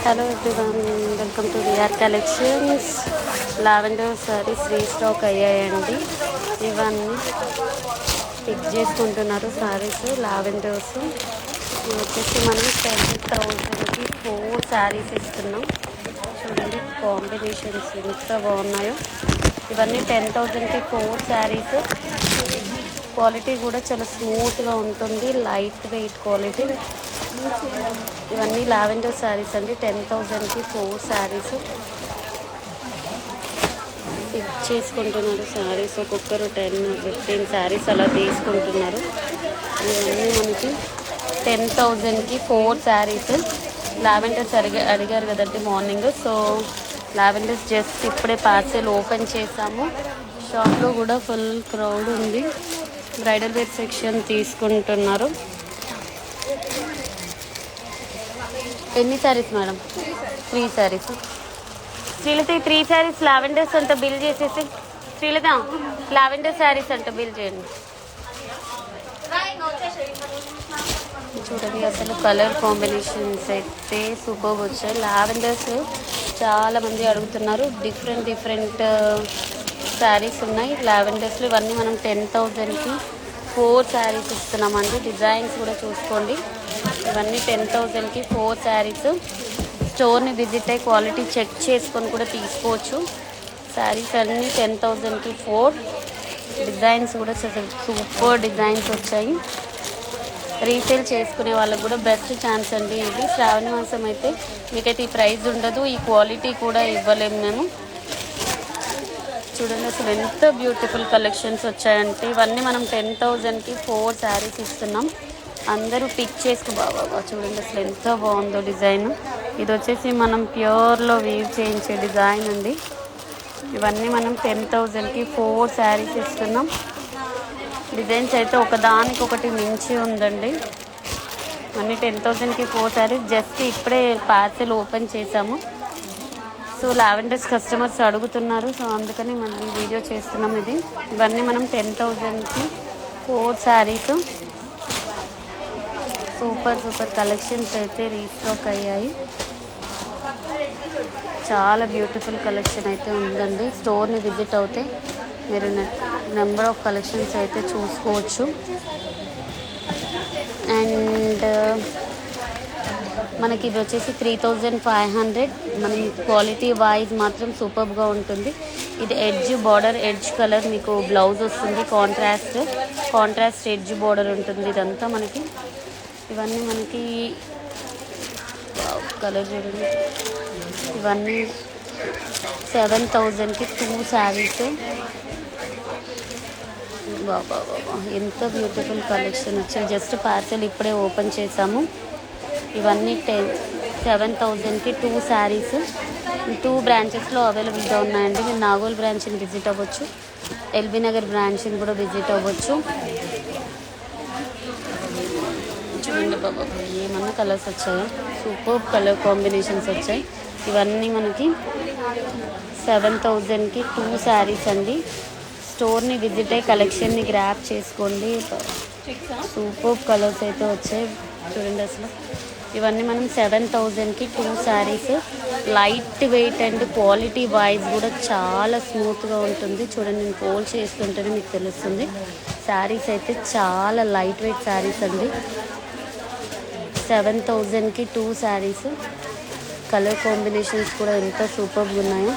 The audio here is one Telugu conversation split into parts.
Hello everyone, welcome to VR collections. Lavender saris restock అయ్యాయండి. ఇవన్నీ పిక్ చేసుకుంటున్నారు సారీస్ లావెండర్స్. ఇవి వచ్చేసి మనం 10,000కి 4 శారీస్ ఇస్తున్నాం. చూడండి కాంబినేషన్స్ ఎంత బాగున్నాయో. ఇవన్నీ 10,000కి 4 శారీస్. క్వాలిటీ కూడా చాలా స్మూత్గా ఉంటుంది, లైట్ వెయిట్ క్వాలిటీ. ఇవన్నీ లావెండర్ శారీస్ అండి. 10,000కి 4 శారీస్ పిక్ చేసుకుంటున్నారు. శారీస్ ఒక్కొక్కరు 10-15 శారీస్ అలా తీసుకుంటున్నారు. ఇవన్నీ మనకి 10,000కి 4 శారీస్. లావెండర్స్ అడిగారు కదండి మార్నింగ్. సో లావెండర్స్ జస్ట్ ఇప్పుడే పార్సెల్ ఓపెన్ చేసాము. షాప్లో కూడా ఫుల్ క్రౌడ్ ఉంది. బ్రైడల్ వేర్ సెక్షన్ తీసుకుంటున్నారు. ఎన్ని శారీస్ మేడం? 3 శారీస్. శ్రీలత 3 శారీస్ లావెండర్స్ అంతా బిల్ చేసేసి. శ్రీలత లావెండర్ శారీస్ అంతా బిల్ చేయండి. చూడండి అసలు కలర్ కాంబినేషన్స్ అయితే సూపర్ వచ్చాయి. లావెండర్స్ చాలామంది అడుగుతున్నారు. డిఫరెంట్ శారీస్ ఉన్నాయి లావెండర్స్లో. ఇవన్నీ మనం 10,000కి 4 శారీస్ ఇస్తున్నామండి. డిజైన్స్ కూడా చూసుకోండి. ఇవన్నీ 10,000కి 4 శారీస్. స్టోర్ని విజిట్ అయ్యి క్వాలిటీ చెక్ చేసుకొని కూడా తీసుకోవచ్చు. శారీస్ అన్నీ 10,000కి 4. డిజైన్స్ కూడా సూపర్ డిజైన్స్ వచ్చాయి. రీసేల్ చేసుకునే వాళ్ళకు కూడా బెస్ట్ ఛాన్స్ అండి ఇది. శ్రావణ మాసం అయితే మీకైతే ఈ ప్రైస్ ఉండదు, ఈ క్వాలిటీ కూడా ఇవ్వలేము మేము. చూడండి అసలు ఎంత బ్యూటిఫుల్ కలెక్షన్స్ వచ్చాయంటే. ఇవన్నీ మనం 10,000కి 4 శారీస్ ఇస్తున్నాం. అందరూ పిక్ చేసుకు బాబా. చూడండి అసలు ఎంత బాగుందో డిజైన్. ఇది వచ్చేసి మనం ప్యూర్లో వీవ్ చేయించే డిజైన్ అండి. ఇవన్నీ మనం 10,000కి 4 శారీస్ ఇస్తున్నాం. డిజైన్స్ అయితే ఒకదానికొకటి మించి ఉందండి. అన్నీ 10,000కి 4 శారీస్. జస్ట్ ఇప్పుడే పార్సెల్ ఓపెన్ చేసాము. సో లావెండర్స్ కస్టమర్స్ అడుగుతున్నారు. సో అందుకని మనం వీడియో చేస్తున్నాం ఇది. ఇవన్నీ మనం 10,000కి 4 శారీస్. సూపర్ కలెక్షన్స్ అయితే రీస్టాక్ అయ్యాయి. చాలా బ్యూటిఫుల్ కలెక్షన్ అయితే ఉందండి. స్టోర్ని విజిట్ అవుతే మీరు నెంబర్ ఆఫ్ కలెక్షన్స్ అయితే చూసుకోవచ్చు. అండ్ మనకి ఇది వచ్చేసి 3,500. మనం క్వాలిటీ వైజ్ మాత్రం సూపర్గా ఉంటుంది. ఇది ఎడ్జ్ బార్డర్, ఎడ్జ్ కలర్ మీకు బ్లౌజ్ వస్తుంది. కాంట్రాస్ట్ ఎడ్జ్ బార్డర్ ఉంటుంది ఇదంతా మనకి. ఇవన్నీ మనకి కలర్ చూడండి. ఇవన్నీ 7,000కి 2 శారీస్. బాబా ఎంత బ్యూటిఫుల్ కలెక్షన్ వచ్చాయి. జస్ట్ పార్సెల్ ఇప్పుడే ఓపెన్ చేసాము. ఇవన్నీ 7,000కి 2 శారీస్. 2 బ్రాంచెస్లో అవైలబుల్గా ఉన్నాయండి. మీరు నాగోల్ బ్రాంచ్ని విజిట్ అవ్వచ్చు, ఎల్బీ నగర్ బ్రాంచ్ని కూడా విజిట్ అవ్వచ్చు. చూడండి బాబా ఏమన్నా కలర్స్ వచ్చాయి. సూపర్ కలర్ కాంబినేషన్స్ వచ్చాయి. ఇవన్నీ మనకి 7,000కి 2 శారీస్ అండి. స్టోర్ని విజిట్ అయ్యి కలెక్షన్ని గ్రాప్ చేసుకోండి. సూపర్ కలర్స్ అయితే వచ్చాయి. చూడండి అసలు ఇవన్నీ మనం 7,000కి 2 saris. Light weight and quality wise కూడా చాలా స్మూత్గా ఉంటుంది. చూడండి నేను ఫోల్డ్ చేస్తుంటేనే మీకు తెలుస్తుంది. శారీస్ అయితే చాలా లైట్ వెయిట్ శారీస్ అండి. 7,000కి 2 శారీస్. కలర్ కాంబినేషన్స్ కూడా ఎంత సూపర్గా ఉన్నాయో.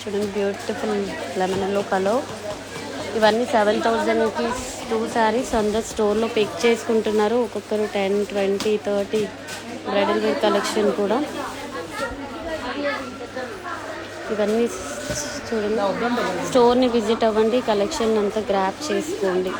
చూడండి బ్యూటిఫుల్ లెమన్లో కలర్. ఇవన్నీ 7,000కి 2 శారీస్. అందరు స్టోర్లో పిక్ చేసుకుంటున్నారు. ఒక్కొక్కరు 10, 20, 30 బ్రైడల్ వేర్ కలెక్షన్ కూడా. ఇవన్నీ చూడండి స్టోర్ని విజిట్ అవ్వండి, కలెక్షన్ అంతా గ్రాప్ చేసుకోండి.